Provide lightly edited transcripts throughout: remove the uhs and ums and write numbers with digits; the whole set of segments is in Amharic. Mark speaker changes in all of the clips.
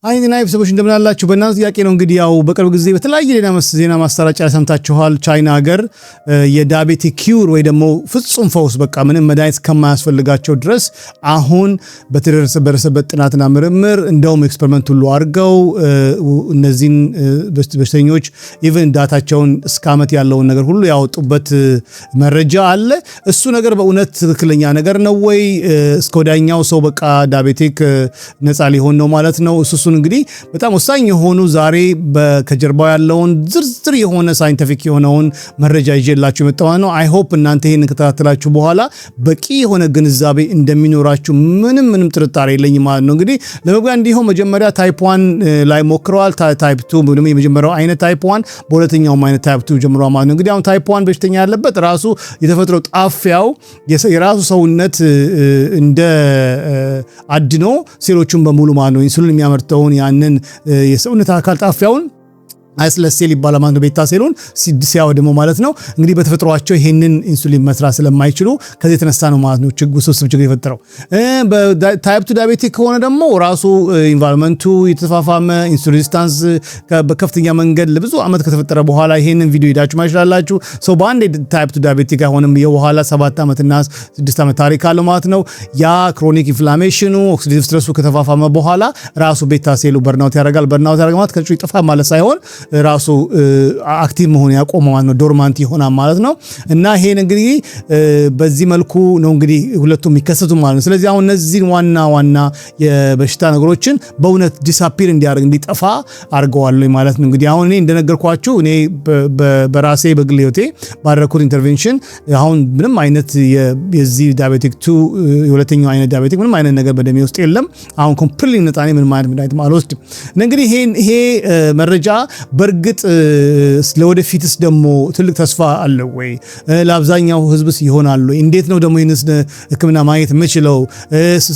Speaker 1: አይና ቤተሰቦች እንደምን አላችሁ? በእናንተ ጥያቄ ነው እንግዲህ ያው በቅርብ ጊዜ በተለያየ ዜና ማሰራጫ ሰምታችኋል። ቻይና ሀገር የዳያቤቲክ ኪውር ወይ ደግሞ ፍጹም ፈውስ በቃ ምንም መድኃኒት ከማያስፈልጋቸው ድረስ አሁን በተደረሰበት ጥናትና ምርምር እንደውም ኤክስፐሪመንት ሁሉ አድርገው እነዚህን በሽተኞች ኢቭን ዳታቸውን እስከ ዓመት ያለውን ነገር ሁሉ ያወጡበት መረጃ አለ። እሱ ነገር በእውነት ትክክለኛ ነገር ነው ወይ? እስከ ወዲያኛው ሰው በቃ ዳያቤቲክ ነፃ ሊሆን ነው ማለት ነው? እሱን እንግዲህ በጣም ወሳኝ የሆኑ ዛሬ ከጀርባው ያለውን ዝርዝር የሆነ ሳይንቲፊክ የሆነውን መረጃ ይዤላችሁ የመጣው ነው። አይ ሆፕ እናንተ ይሄን ከተከታተላችሁ በኋላ በቂ የሆነ ግንዛቤ እንደሚኖራችሁ ምንም ጥርጣሬ የለኝም ማለት ነው። እንግዲህ ለመግቢያ እንዲሁ መጀመሪያ ታይፕ 1 ላይ ሞክረዋል። ታይፕ 2 ደግሞ የመጀመሪያው አይነት ታይፕ 1 በሁለተኛው አይነት ታይፕ 2 ጀምሯል ማለት ነው። እንግዲህ አሁን ታይፕ 1 በሽተኛ ያለበት ራሱ የተፈጥሮ ጣፊያው የራሱ ሰውነት እንደ አድኖ ሴሎቹን በሙሉ ማለት ነው ኢንሱሊን የሚያመርተውን ያንን የሰውነት አካል ጣፊያውን አይስለስ ሴል ይባላል ማለት ነው። ቤታ ሴሉን ሲያወድመው ማለት ነው። እንግዲህ በተፈጥሯቸው ይሄንን ኢንሱሊን መስራት ስለማይችሉ ከዚህ የተነሳ ነው ማለት ነው ችግር የፈጠረው። በታይፕ 2 ዳያቤቲክ ከሆነ ደግሞ ራሱ ኢንቫይሮንመንቱ የተፋፋመ ኢንሱሊን ሬዚስታንስ በከፍተኛ መንገድ ለብዙ ዓመት ከተፈጠረ በኋላ ይሄንን ቪዲዮ ሄዳችሁ ማይችላላችሁ። ሰው በአንድ ታይፕ 2 ዳያቤቲክ አይሆንም። የበኋላ 7 ዓመትና 6 ዓመት ታሪክ አለው ማለት ነው። ያ ክሮኒክ ኢንፍላሜሽኑ ኦክሲዲቲቭ ስትረሱ ከተፋፋመ በኋላ ራሱ ቤታ ሴሉ በርናውት ያደርጋል። በርናውት ያደርጋል ማለት ከጭ ይጠፋ ማለት ሳይሆን ራሱ አክቲቭ መሆን ያቆመው ማለት ነው። ዶርማንት ይሆናል ማለት ነው። እና ይሄን እንግዲህ በዚህ መልኩ ነው እንግዲህ ሁለቱም የሚከሰቱ ማለት ነው። ስለዚህ አሁን እነዚህ ዋና የበሽታ ነገሮችን በእውነት ዲሳፒር እንዲጠፋ አድርገዋል ማለት ነው። እንግዲህ አሁን እኔ እንደነገርኳችሁ እኔ በራሴ በግል ህይወቴ ባደረኩት ኢንተርቬንሽን አሁን ምንም አይነት የዚህ ዳያቤቲክ 2 የሁለተኛው አይነት ዳያቤቲክ ምንም አይነት ነገር በደሜ ውስጥ የለም። አሁን ኮምፕሊት ነፃ ነኝ። ምንም አይነት መድኃኒት አልወስድም። እንግዲህ ይሄ መረጃ በእርግጥ ለወደፊትስ ደግሞ ትልቅ ተስፋ አለው ወይ? ለአብዛኛው ህዝብስ ይሆናል ወይ? እንዴት ነው ደግሞ ይህንስ ህክምና ማግኘት የምችለው?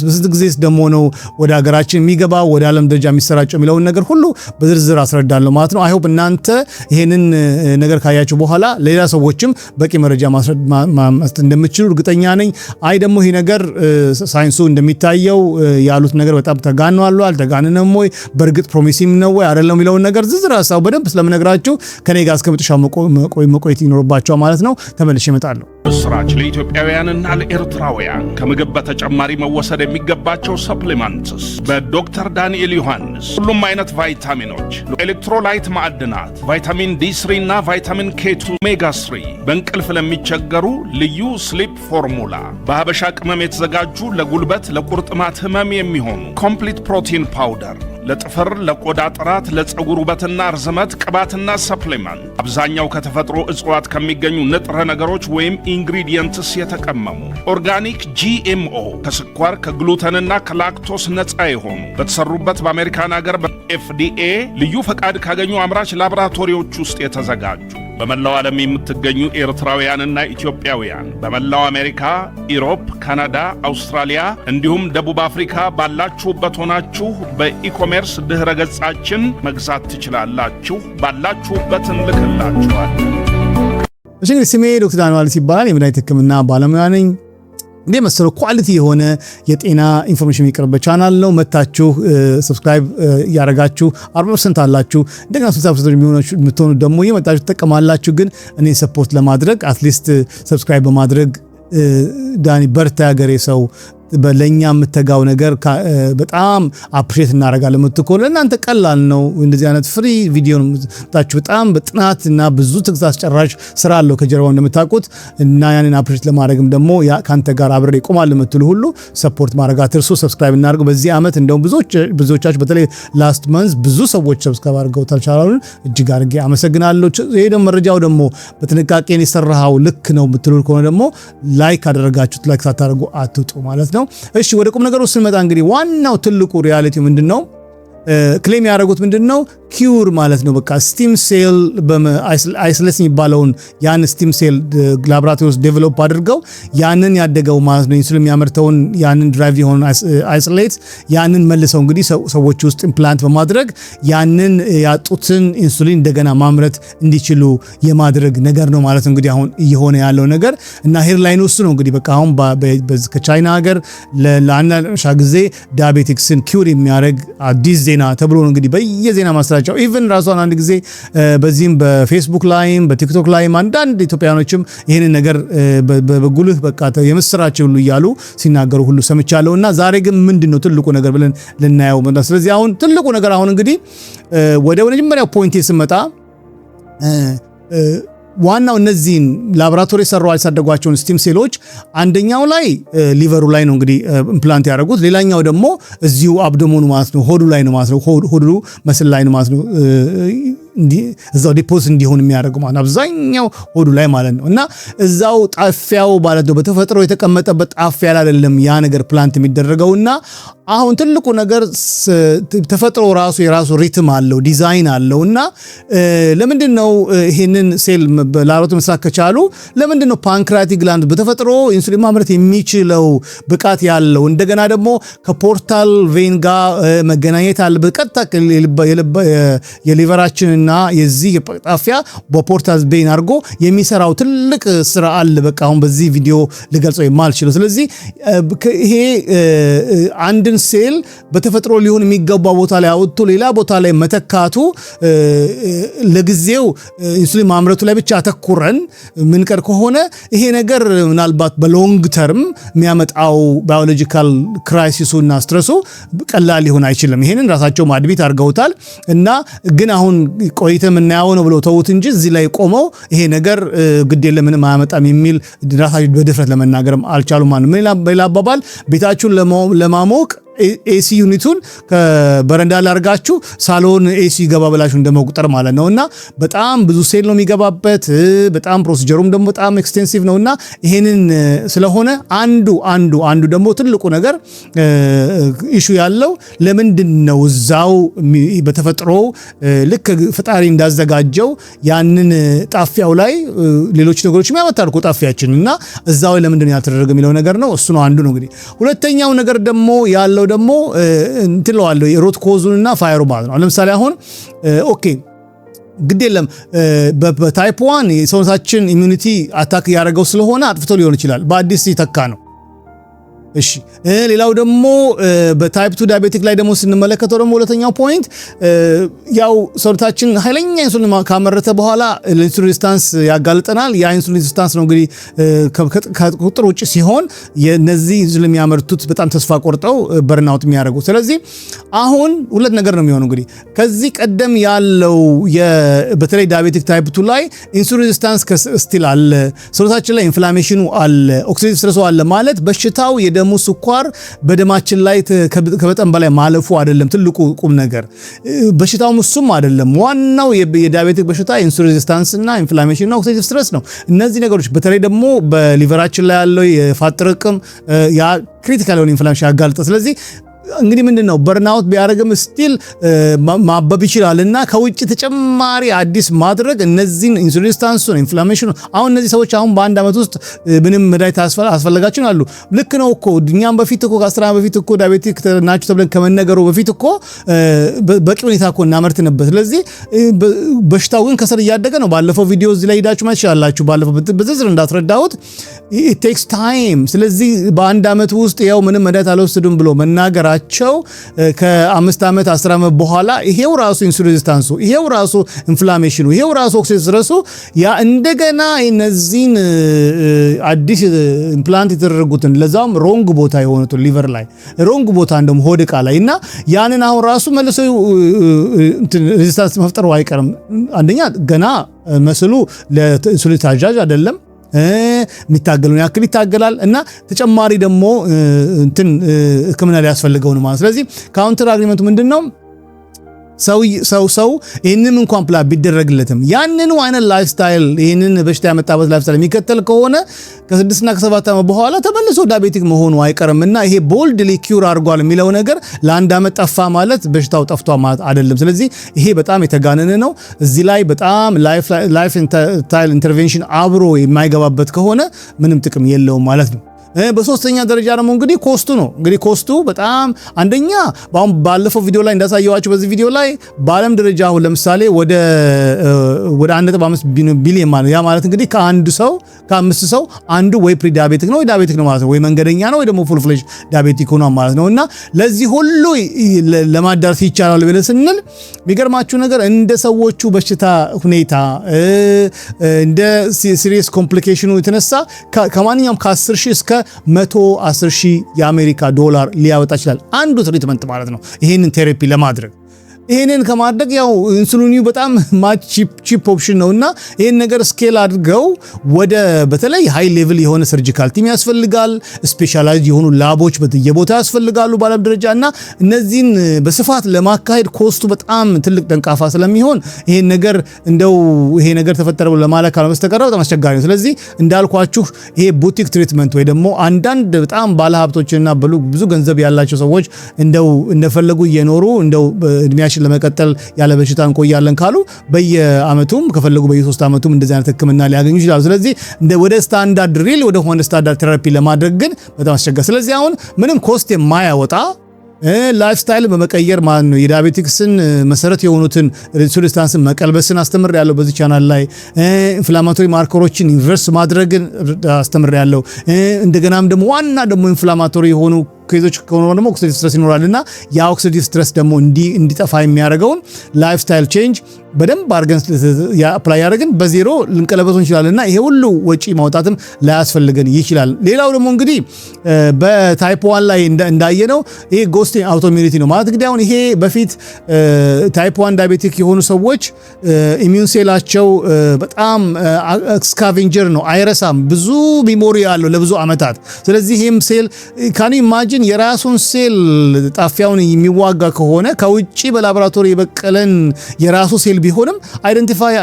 Speaker 1: በስንት ጊዜስ ደግሞ ነው ወደ ሀገራችን የሚገባ ወደ ዓለም ደረጃ የሚሰራጨው የሚለውን ነገር ሁሉ በዝርዝር አስረዳለሁ ማለት ነው። አይ ሆፕ እናንተ ይሄንን ነገር ካያችሁ በኋላ ሌላ ሰዎችም በቂ መረጃ ማስረዳት እንደምትችሉ እርግጠኛ ነኝ። አይ ደግሞ ይሄ ነገር ሳይንሱ እንደሚታየው ያሉት ነገር በጣም ተጋኗል አልተጋነነም ወይ? በእርግጥ ፕሮሚሲንግ ነው ወይ አይደለም የሚለውን ነገር ዝርዝር ሐሳብ በደንብ ስለምነግራችሁ ከኔ ጋር እስከ መጨረሻው መቆየት ይኖርባችኋል ማለት ነው። ተመልሼ እመጣለሁ።
Speaker 2: ስራች ለኢትዮጵያውያንና ለኤርትራውያን ከምግብ በተጨማሪ መወሰድ የሚገባቸው ሰፕሊመንትስ በዶክተር ዳንኤል ዮሐንስ ሁሉም አይነት ቫይታሚኖች፣ ኤሌክትሮላይት፣ ማዕድናት፣ ቫይታሚን ዲ3 እና ቫይታሚን ኬ2፣ ኦሜጋ 3 በእንቅልፍ ለሚቸገሩ ልዩ ስሊፕ ፎርሙላ፣ በሀበሻ ቅመም የተዘጋጁ ለጉልበት ለቁርጥማት ህመም የሚሆኑ ኮምፕሊት ፕሮቲን ፓውደር፣ ለጥፍር ለቆዳ ጥራት ለፀጉር ውበትና ርዝመት ቅባትና ሰፕሊመንት አብዛኛው ከተፈጥሮ እጽዋት ከሚገኙ ንጥረ ነገሮች ወይም ኢንግሪዲየንትስ የተቀመሙ ኦርጋኒክ GMO ከስኳር ከግሉተንና ከላክቶስ ነፃ የሆኑ በተሰሩበት በአሜሪካን ሀገር በFDA ልዩ ፈቃድ ካገኙ አምራች ላቦራቶሪዎች ውስጥ የተዘጋጁ በመላው ዓለም የምትገኙ ኤርትራውያንና ኢትዮጵያውያን በመላው አሜሪካ፣ ኢሮፕ፣ ካናዳ፣ አውስትራሊያ እንዲሁም ደቡብ አፍሪካ ባላችሁበት ሆናችሁ በኢኮሜርስ ድህረ ገጻችን መግዛት ትችላላችሁ። ባላችሁበት እንልክላችኋለን።
Speaker 1: እሺ እንግዲህ ስሜ ዶክተር ዳንኤል ይባላል። የመድኃኒት ህክምና ባለሙያ ነኝ። እንደ መሰለ ኳሊቲ የሆነ የጤና ኢንፎርሜሽን የሚቀርብ ቻናል ነው። መታችሁ ሰብስክራይብ ያረጋችሁ 40% አላችሁ። እንደገና 60% የምትሆኑ ደግሞ የመጣችሁ ተጠቀማላችሁ። ግን እኔ ሰፖርት ለማድረግ አትሊስት ሰብስክራይብ በማድረግ ዳኒ በርታ ያገሬ ሰው በለኛ የምትተጋው ነገር በጣም አፕሪሼት እናደርጋለን። የምትኮል እናንተ ቀላል ነው። እንደዚህ አይነት ፍሪ ቪዲዮ ታችሁ በጣም በጥናትና ብዙ ትግስት አስጨራሽ ስራ አለው ከጀርባው እንደምታውቁት እና ያንን አፕሪሼት ለማድረግም ደግሞ ካንተ ጋር አብሬ ቆማል የምትሉ ሁሉ ሰፖርት ማድረግ አትርሱ። ሰብስክራይብ እናድርጉ። በዚህ አመት እንደውም ብዙዎቻችሁ በተለይ ላስት መንዝ ብዙ ሰዎች ሰብስክራይብ አድርገውታል ቻናሉን። እጅግ አድርጌ አመሰግናለሁ። ይሄ ደግሞ መረጃው ደግሞ በጥንቃቄ የሰራው ልክ ነው የምትሉ ከሆነ ደግሞ ላይክ አደረጋችሁት ላይክ ሳታደርጉ አትውጡ ማለት ነው። እሺ ወደ ቁም ነገሩ ስንመጣ እንግዲህ ዋናው ትልቁ ሪያሊቲ ምንድነው? ክሌም ያደረጉት ምንድነው? ኪውር ማለት ነው። በቃ ስቲም ሴል አይስሌስ የሚባለውን ያን ስቲም ሴል ላቦራቶሪ ውስጥ ዴቨሎፕ አድርገው ያንን ያደገው ማለት ነው ኢንሱሊን የሚያመርተውን ያንን ድራይቭ የሆነ አይሶሌት ያንን መልሰው እንግዲህ ሰዎች ውስጥ ኢምፕላንት በማድረግ ያንን ያጡትን ኢንሱሊን እንደገና ማምረት እንዲችሉ የማድረግ ነገር ነው ማለት ነው እንግዲህ አሁን እየሆነ ያለው ነገር እና ሄድላይን ውስጥ ነው እንግዲህ በቃ አሁን ከቻይና ሀገር ለአንዳንድ ጊዜ ዳያቤቲክስን ኪውር የሚያደርግ አዲስ ዜና ተብሎ ነው እንግዲህ በየዜና ማሰራጫው ኢቭን ራሷን አንድ ጊዜ በዚህም በፌስቡክ ላይም በቲክቶክ ላይም አንዳንድ ኢትዮጵያኖችም ይሄንን ነገር በጉልህ በቃ የምስራች ሁሉ እያሉ ሲናገሩ ሁሉ ሰምቻለሁ እና ዛሬ ግን ምንድነው ትልቁ ነገር ብለን ልናየው ማለት ስለዚህ አሁን ትልቁ ነገር አሁን እንግዲህ ወደ መጀመሪያው ፖይንት ስመጣ ዋናው እነዚህን ላቦራቶሪ ሰራው ያሳደጓቸውን ስቲም ሴሎች አንደኛው ላይ ሊቨሩ ላይ ነው እንግዲህ ኢምፕላንት ያደረጉት ሌላኛው ደግሞ እዚሁ አብዶሞኑ ማለት ነው ሆዱ ላይ ነው ማለት ነው ሆዱ መስል ላይ ነው ማለት ነው እዛው ዲፖዝ እንዲሆን የሚያደርጉ ማለት አብዛኛው ሆዱ ላይ ማለት ነው እና እዛው ጣፊያው ማለት ነው በተፈጥሮ የተቀመጠበት ጣፊያ አይደለም ያ ነገር ፕላንት የሚደረገውና አሁን ትልቁ ነገር ተፈጥሮ የራሱ ሪትም አለው ዲዛይን አለውና ለምንድነው ይሄንን ሴል በላቦራቶሪ መስራት ከቻሉ ለምንድነው ፓንክሪያቲክ ግላንድ በተፈጥሮ ኢንሱሊን ማምረት የሚችለው ብቃት ያለው እንደገና ደግሞ ከፖርታል ቬን ጋር መገናኘት አለ በቀጥታ የሊቨራችን እና የዚህ ጣፊያ በፖርታል ቬን አድርጎ የሚሰራው ትልቅ ስራ አለ በቃ አሁን በዚህ ቪዲዮ ልገልጸው የማልችለው ስለዚህ ይሄ አንድን ሴል በተፈጥሮ ሊሆን የሚገባው ቦታ ላይ አውጥቶ ሌላ ቦታ ላይ መተካቱ ለጊዜው ኢንሱሊን ማምረቱ ላይ ብቻ አተኩረን ምንቀር ከሆነ ይሄ ነገር ምናልባት በሎንግ ተርም የሚያመጣው ባዮሎጂካል ክራይሲሱና ስትረሱ ቀላል ሊሆን አይችልም ይሄንን ራሳቸው ማድቢት አድርገውታል እና ግን አሁን ቆይተ ምናያው ነው ብለው ተውት እንጂ እዚህ ላይ ቆመው ይሄ ነገር ግድ የለም ምንም አያመጣም የሚል ራሳቸው በድፍረት ለመናገርም አልቻሉም ማለት ነው በሌላ አባባል ቤታችሁን ለማሞቅ ኤሲ ዩኒቱን ከበረንዳ ላይ አርጋችሁ ሳሎን ኤሲ ገባ ብላችሁ እንደመቁጠር ማለት ነውና በጣም ብዙ ሴል ነው የሚገባበት በጣም ፕሮሲጀሩም ደግሞ በጣም ኤክስቴንሲቭ ነውና ይሄንን ስለሆነ አንዱ ደግሞ ትልቁ ነገር ኢሹ ያለው ለምንድነው እዛው በተፈጥሮ ልክ ፈጣሪ እንዳዘጋጀው ያንን ጣፊያው ላይ ሌሎች ነገሮች የሚያመጣልኩ ጣፊያችንና እዛው ለምንድነው ያልተደረገ የሚለው ነገር ነው እሱ ነው አንዱ ነው እንግዲህ ሁለተኛው ነገር ደግሞ ያለው ደግሞ እንትለዋለው የሮት ኮዙንና ፋይሩ ማለት ነው ለምሳሌ አሁን ኦኬ ግድ የለም በታይፕ 1 የሰውነታችን ኢሚዩኒቲ አታክ ያደረገው ስለሆነ አጥፍቶ ሊሆን ይችላል በአዲስ ይተካ ነው እሺ ሌላው ደግሞ በታይፕ 2 ዳያቤቲክ ላይ ደግሞ ስንመለከተው ደግሞ ሁለተኛው ፖይንት ያው ሰውነታችን ኃይለኛ ኢንሱሊን ካመረተ በኋላ ለኢንሱሊን ሬዚስታንስ ያጋልጠናል ያ ኢንሱሊን ሬዚስታንስ ነው እንግዲህ ከቁጥር ውጭ ሲሆን የነዚህ ኢንሱሊን የሚያመርቱት በጣም ተስፋ ቆርጠው በርናውት የሚያደርጉ ስለዚህ አሁን ሁለት ነገር ነው የሚሆነው እንግዲህ ከዚህ ቀደም ያለው በተለይ ዳያቤቲክ ታይፕ 2 ላይ ኢንሱሊን ሬዚስታንስ ስቲል አለ ሰውነታችን ላይ ኢንፍላሜሽኑ አለ ኦክሲዴቲቭ ስትረሱ አለ ማለት በሽታው የደሙ ስኳር በደማችን ላይ ከመጠን በላይ ማለፉ አይደለም ትልቁ ቁም ነገር በሽታው እሱም አይደለም ዋናው የዳያቤቲክ በሽታ ኢንሱሊን ሬዚስታንስ እና ኢንፍላሜሽን እና ኦክሲዴቲቭ ስትረስ ነው እነዚህ ነገሮች በተለይ ደግሞ በሊቨራችን ላይ ያለው የፋት ጥርቅም ያ ክሪቲካል የሆነ ኢንፍላሜሽን ያጋልጣ ስለዚህ እንግዲህ ምንድነው በርናውት ቢያረግም ስቲል ማበብ ይችላልና ከውጭ ተጨማሪ አዲስ ማድረግ እነዚህን ኢንሱሊን ሬዚስታንሱን ኢንፍላሜሽኑ አሁን እነዚህ ሰዎች አሁን በአንድ አመት ውስጥ ምንም መድኃኒት አስፈልጋቸው አሉ ልክ ነው እኮ እኛም በፊት እኮ ከ10 ዓመት በፊት እኮ ዳያቤቲክ ናችሁ ተብለን ከመነገሩ በፊት እኮ በቂ ሁኔታ እኮ እናመርት ነበር ስለዚህ በሽታው ግን ከሰር እያደገ ነው ባለፈው ቪዲዮ እዚህ ላይ ሄዳችሁ ማየት ይችላልላችሁ ባለፈው በዝርዝር እንዳስረዳሁት it takes time ስለዚህ በአንድ አመት ውስጥ ያው ምንም መድኃኒት አልወሰዱም ብሎ መናገር ከ5 ዓመት 10 ዓመት በኋላ ይሄው ራሱ ኢንሱሊን ሬዚስታንሱ ይሄው ራሱ ኢንፍላሜሽኑ ይሄው ራሱ ኦክሲዴቲቭ ስትረሱ ያ እንደገና እነዚህን አዲስ ኢምፕላንት የተደረጉትን ለዛም ሮንግ ቦታ የሆኑትን ሊቨር ላይ ሮንግ ቦታ እንደም ሆድ ዕቃ ላይ እና ያንን አሁን ራሱ መልሰው ሬዚስታንስ መፍጠሩ አይቀርም አንደኛ ገና መስሉ ለኢንሱሊን ታዛዥ አይደለም የሚታገሉን ያክል ይታገላል እና ተጨማሪ ደግሞ ህክምና ሊያስፈልገው ነው ማለት ስለዚህ ካውንተር አግሪመንቱ ምንድነው ሰው ይህንን እንኳን ፕላን ቢደረግለትም ያንኑ አይነት ላይፍ ስታይል ይህንን በሽታ ያመጣበት ላይፍ ስታይል የሚከተል ከሆነ ከ6 እና ከ7 ዓመት በኋላ ተመልሶ ዳያቤቲክ መሆኑ አይቀርምና ይሄ ቦልድሊ ኪውር አድርጓል የሚለው ነገር ለ1 ዓመት ጠፋ ማለት በሽታው ጠፍቷ ማለት አይደለም። ስለዚህ ይሄ በጣም የተጋነነ ነው። እዚህ ላይ በጣም ላይፍ ስታይል ኢንተርቬንሽን አብሮ የማይገባበት ከሆነ ምንም ጥቅም የለውም ማለት ነው። በሶስተኛ ደረጃ ደግሞ እንግዲህ ኮስቱ ነው። እንግዲህ ኮስቱ በጣም አንደኛ ባለፈው ቪዲዮ ላይ እንዳሳየዋችሁ በዚህ ቪዲዮ ላይ በዓለም ደረጃ አሁን ለምሳሌ ወደ 1.5 ቢሊዮን ማለት ያ ማለት እንግዲህ ከ5 ሰው አንዱ ወይ ፕሪ ዲያቤቲክ ነው ወይ ዲያቤቲክ ነው ማለት ነው፣ ወይ መንገደኛ ነው ወይ ደግሞ ፉል ፍሌጅ ዲያቤቲክ ነው ማለት ነው። እና ለዚህ ሁሉ ለማዳረስ ይቻላል ብለን ስንል የሚገርማችሁ ነገር እንደ ሰዎቹ በሽታ ሁኔታ እንደ ሲሪየስ ኮምፕሊኬሽኑ የተነሳ ከማንኛውም ከ10,000 እስከ 110,000 የአሜሪካ ዶላር ሊያወጣ ይችላል አንዱ ትሪትመንት ማለት ነው። ይሄንን ቴራፒ ለማድረግ ይሄንን ከማድረግ ያው ኢንሱሊኑ በጣም ቺፕ ኦፕሽን ነውና ይሄን ነገር ስኬል አድርገው ወደ በተለይ ሃይ ሌቭል የሆነ ሰርጂካል ቲም ያስፈልጋል። ስፔሻላይዝድ የሆኑ ላቦች በየቦታው ያስፈልጋሉ በዓለም ደረጃና እነዚህን በስፋት ለማካሄድ ኮስቱ በጣም ትልቅ ደንቃፋ ስለሚሆን ይሄን ነገር እንደው ይሄ ነገር ተፈጠረ ብሎ ለማለት ካልበስተቀር በጣም አስቸጋሪ ነው። ስለዚህ እንዳልኳችሁ ይሄ ቡቲክ ትሪትመንት ወይ ደግሞ አንዳንድ በጣም ባለሀብቶችና ብዙ ገንዘብ ያላቸው ሰዎች እንደው እንደፈለጉ እየኖሩ እንደው እድሜያቸው ለመቀጠል ያለ በሽታ እንቆያለን ካሉ በየአመቱም ከፈለጉ በየ3 አመቱም እንደዚህ አይነት ህክምና ሊያገኙ ይችላሉ። ስለዚህ ወደ ስታንዳርድ ወደ ሆነ ስታንዳርድ ቴራፒ ለማድረግ ግን በጣም አስቸጋሪ። ስለዚህ አሁን ምንም ኮስት የማያወጣ ላይፍ ስታይል በመቀየር ማለት ነው የዳያቤቲክስን መሰረት የሆኑትን ሬዚስታንስን መቀልበስን አስተምር ያለው በዚህ ቻናል ላይ ኢንፍላማቶሪ ማርከሮችን ኢንቨርስ ማድረግን አስተምር ያለው እንደገናም ደግሞ ዋና ደግሞ ኢንፍላማቶሪ የሆኑ ኬዞች ከሆነ ደግሞ ኦክሲዲቲቭ ስትረስ ይኖራልና ያ ኦክሲዲቲቭ ስትረስ ደግሞ እንዲጠፋ የሚያደርገውን ላይፍ ስታይል ቼንጅ በደንብ አድርገን አፕላይ ያደርግን በዜሮ ልንቀለበሱ እንችላለንና ይሄ ሁሉ ወጪ ማውጣትም ላያስፈልገን ይችላል። ሌላው ደግሞ እንግዲህ በታይፕ 1 ላይ እንዳየነው ይሄ ጎስት አውቶኢሚዩኒቲ ነው ማለት እንግዲህ አሁን ይሄ በፊት ታይፕ 1 ዳያቤቲክ የሆኑ ሰዎች ኢሚዩን ሴላቸው በጣም ስካቬንጀር ነው፣ አይረሳም፣ ብዙ ሚሞሪ ያለው ለብዙ አመታት። ስለዚህ ይሄም ሴል ካን ኢማጂን የራሱን ሴል ጣፊያውን የሚዋጋ ከሆነ ከውጪ በላቦራቶሪ የበቀለን የራሱ ሴል ቢሆንም አይደንቲፋይ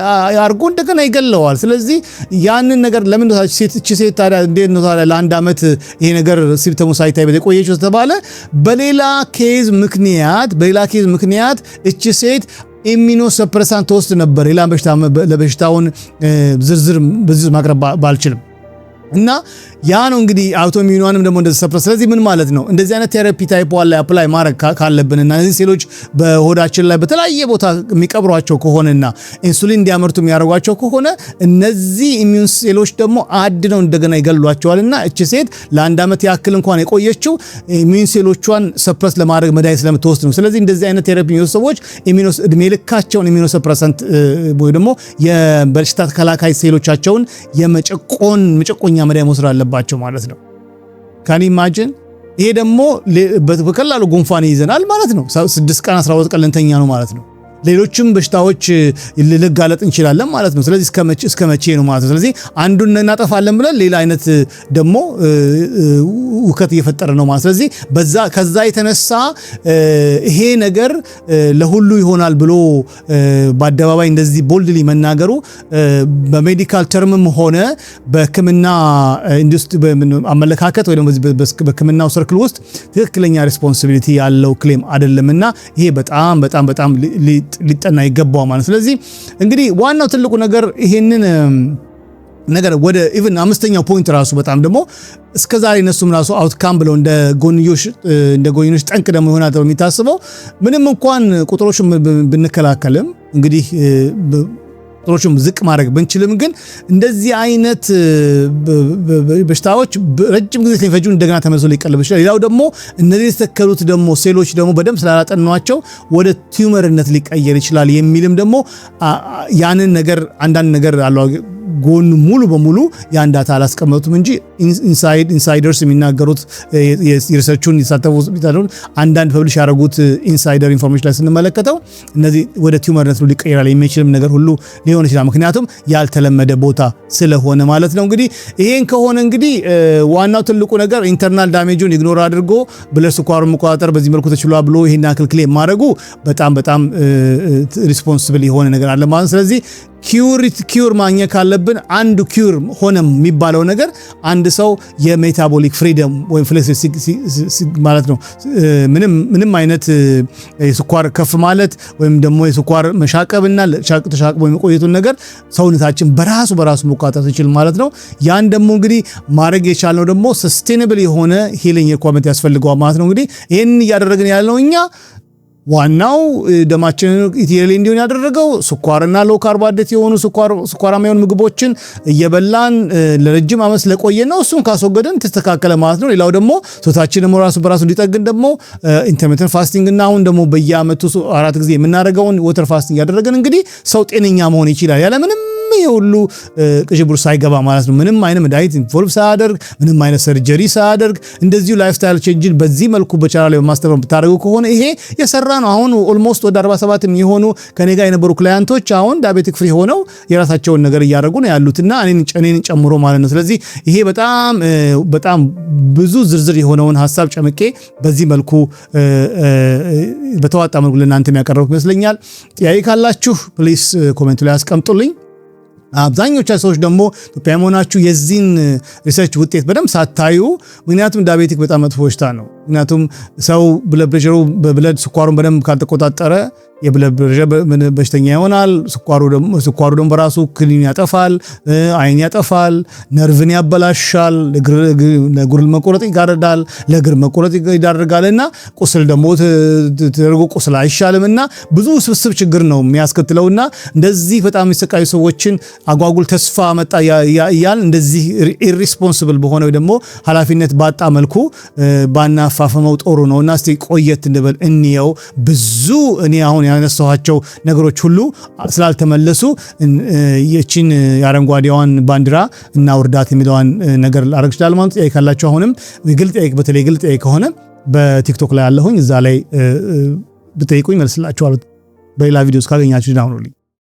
Speaker 1: አድርጎ እንደገና ይገለዋል። ስለዚህ ያንን ነገር ለምን ሴት ታዲያ እንዴት ነው ታዲያ ለአንድ ዓመት ይሄ ነገር ሲምፕተሙ ሳይታይ በቆየችው ተባለ? በሌላ ኬዝ ምክንያት እቺ ሴት ኢሚኖ ሰፕሬሳንት ተወስድ ነበር። ሌላ ለበሽታውን ዝርዝር በዚህ ማቅረብ ባልችልም እና ያ ነው እንግዲህ አውቶኢሚዩንም ደግሞ እንደዚህ ሰፕረስ። ስለዚህ ምን ማለት ነው እንደዚህ አይነት ቴራፒ ታይፕ 1 ላይ አፕላይ ማድረግ ካለብንና እነዚህ ሴሎች በሆዳችን ላይ በተለያየ ቦታ የሚቀብሯቸው ከሆነና ኢንሱሊን እንዲያመርቱ የሚያደርጓቸው ከሆነ እነዚህ ኢሚዩን ሴሎች ደግሞ አድነው እንደገና ይገሏቸዋልና እቺ ሴት ለአንድ ዓመት ያክል እንኳን የቆየችው ኢሚዩን ሴሎቿን ሰፕረስ ለማድረግ መድኃኒት ስለምትወስድ ነው። ስለዚህ እንደዚህ አይነት ቴራፒ የሚወስዱ ሰዎች እድሜ ልካቸውን ኢሚዩኖ ሰፕረሰንት ወይ ደግሞ የበሽታ ተከላካይ ሴሎቻቸውን መጨቆኛ መድኃኒት መውሰድ አለባቸው ማለት ነው። ካን ኢማጂን ይሄ ደግሞ በቀላሉ ጉንፋን ይዘናል ማለት ነው። 6 ቀን 12 ቀን ልንተኛ ነው ማለት ነው። ሌሎችም በሽታዎች ልንጋለጥ እንችላለን ማለት ነው። ስለዚህ እስከ መቼ ነው ማለት ነው። ስለዚህ አንዱን እናጠፋለን ብለን ሌላ አይነት ደግሞ ውከት እየፈጠረ ነው ማለት። ስለዚህ ከዛ የተነሳ ይሄ ነገር ለሁሉ ይሆናል ብሎ በአደባባይ እንደዚህ ቦልድሊ መናገሩ በሜዲካል ተርምም ሆነ በሕክምና ኢንዱስትሪ አመለካከት ወይ ደግሞ በሕክምናው ሰርክል ውስጥ ትክክለኛ ሪስፖንሲቢሊቲ ያለው ክሌም አይደለምና ይሄ በጣም ሊጠና ይገባው ማለት። ስለዚህ እንግዲህ ዋናው ትልቁ ነገር ይሄንን ነገር ወደ ኢቭን አምስተኛው ፖይንት ራሱ በጣም ደግሞ እስከዛሬ እነሱም ራሱ አውትካም ብለው እንደ ጎንዮሽ ጠንቅ ደግሞ ይሆናል ተብሎ የሚታስበው ምንም እንኳን ቁጥሮችን ብንከላከልም እንግዲህ ቁጥሮችን ዝቅ ማድረግ ብንችልም ግን እንደዚህ አይነት በሽታዎች ረጅም ጊዜ ሊፈጁ እንደገና ተመልሶ ሊቀለብ ይችላል። ሌላው ደግሞ እነዚህ የተተከሉት ደግሞ ሴሎች ደግሞ በደንብ ስላላጠኗቸው ወደ ቲዩመርነት ሊቀየር ይችላል የሚልም ደግሞ ያንን ነገር አንዳንድ ነገር አለው ጎን ሙሉ በሙሉ ያን ዳታ አላስቀመጡም እንጂ ኢንሳይደርስ የሚናገሩት የሪሰርቹን ይሳተፉ አንዳንድ ፐብሊሽ ያደረጉት ኢንሳይደር ኢንፎርሜሽን ላይ ስንመለከተው እነዚህ ወደ ቲዩመርነት ሊቀየራል የሚችልም ነገር ሁሉ ሊሆን ይችላል። ምክንያቱም ያልተለመደ ቦታ ስለሆነ ማለት ነው። እንግዲህ ይሄን ከሆነ እንግዲህ ዋናው ትልቁ ነገር ኢንተርናል ዳሜጁን ኢግኖር አድርጎ ብለድ ስኳሩን መቆጣጠር በዚህ መልኩ ተችሏል ብሎ ይሄን ያክል ክሌም ማድረጉ በጣም ሪስፖንሲብል የሆነ ነገር አለ ማለት። ስለዚህ ኪዩር ማግኘት ካለብን አንዱ ኪዩር ሆነ የሚባለው ነገር አንድ ሰው የሜታቦሊክ ፍሪደም ወይም ማለት ነው ምንም አይነት የስኳር ከፍ ማለት ወይም ደግሞ የስኳር መሻቀብና ተሻቅቦ የሚቆየቱን ነገር ሰውነታችን በራሱ መቆጣጠር ይችላል ማለት ነው። ያን ደግሞ እንግዲህ ማድረግ የቻልነው ደግሞ ሰስቴኔብል የሆነ ሂሊንግ ሪኳየርመንት ያስፈልገዋል ማለት ነው። እንግዲህ ይሄን እያደረግን ያለው እኛ ዋናው ደማችንን ኢቲኤል እንዲሆን ያደረገው ስኳርና ሎ ካርቦሃይድሬት የሆኑ ስኳራማ የሆኑ ምግቦችን እየበላን ለረጅም ዓመት ስለቆየ ነው። እሱን ካስወገደን ተስተካከለ ማለት ነው። ሌላው ደግሞ ሶታችንን በራሱ እንዲጠግን ደግሞ ኢንተርሚተንት ፋስቲንግ እና አሁን ደግሞ በየዓመቱ 4 ጊዜ የምናደርገውን ወተር ፋስቲንግ ያደረገን እንግዲህ ሰው ጤነኛ መሆን ይችላል ያለ ምንም የሁሉ ቅጅብር ሳይገባ ማለት ነው። ምንም አይነት መድኃኒት ኢንቮልቭ ሳያደርግ ምንም አይነት ሰርጀሪ ሳያደርግ እንደዚሁ ላይፍ ስታይል ቼንጅን በዚህ መልኩ በቻናል ላይ ማስተማር ብታደርጉ ከሆነ ይሄ የሰራ ነው። አሁን ኦልሞስት ወደ 47 የሚሆኑ ከኔ ጋር የነበሩ ክላይንቶች አሁን ዳያቤቲክ ፍሪ ሆነው የራሳቸውን ነገር እያደረጉ ነው ያሉትና እኔን ጨምሮ ማለት ነው። ስለዚህ ይሄ በጣም ብዙ ዝርዝር የሆነውን ሐሳብ ጨምቄ በዚህ መልኩ በተዋጣ መልኩ ለእናንተ የሚያቀርቡት ይመስለኛል። ጥያቄ ካላችሁ ፕሊስ ኮሜንት ላይ አስቀምጡልኝ። አብዛኞቹ ሰዎች ደግሞ ኢትዮጵያ መሆናችሁ የዚህን ሪሰርች ውጤት በደንብ ሳታዩ ምክንያቱም ዳያቤቲክ በጣም መጥፎ በሽታ ነው። ምክንያቱም ሰው ብለድ ፕሬሸሩ በብለድ ስኳሩን በደንብ ካልተቆጣጠረ የብለድ ፕሬሸር በሽተኛ ይሆናል። ስኳሩ ደግሞ በራሱ ክኒን ያጠፋል፣ አይን ያጠፋል፣ ነርቭን ያበላሻል፣ ለእግር መቆረጥ ይጋርዳል፣ ለእግር መቆረጥ ይዳርጋልና ቁስል ደግሞ ተደርጎ ቁስል አይሻልምና ብዙ ስብስብ ችግር ነው የሚያስከትለውና እንደዚህ በጣም የሚሰቃዩ ሰዎችን አጓጉል ተስፋ መጣ ያያል እንደዚህ ኢሪስፖንሲብል በሆነ ወይ ደግሞ ኃላፊነት ባጣ መልኩ ባናፋፈመው ጦሩ ነውና እስቲ ቆየት እንበል እንየው። ብዙ እኔ አሁን ያነሳኋቸው ነገሮች ሁሉ ስላልተመለሱ የቺን የአረንጓዴዋን ባንዲራ እና ውርዳት የሚለዋን ነገር ላደርግ ይችላል ማለት ነው። ካላችሁ አሁንም በተለይ ግልጥ ከሆነ በቲክቶክ ላይ ያለሁኝ እዛ ላይ ብትጠይቁኝ መልስላችኋለሁ። በሌላ ቪዲዮስ ካገኛችሁ ዳውንሎድ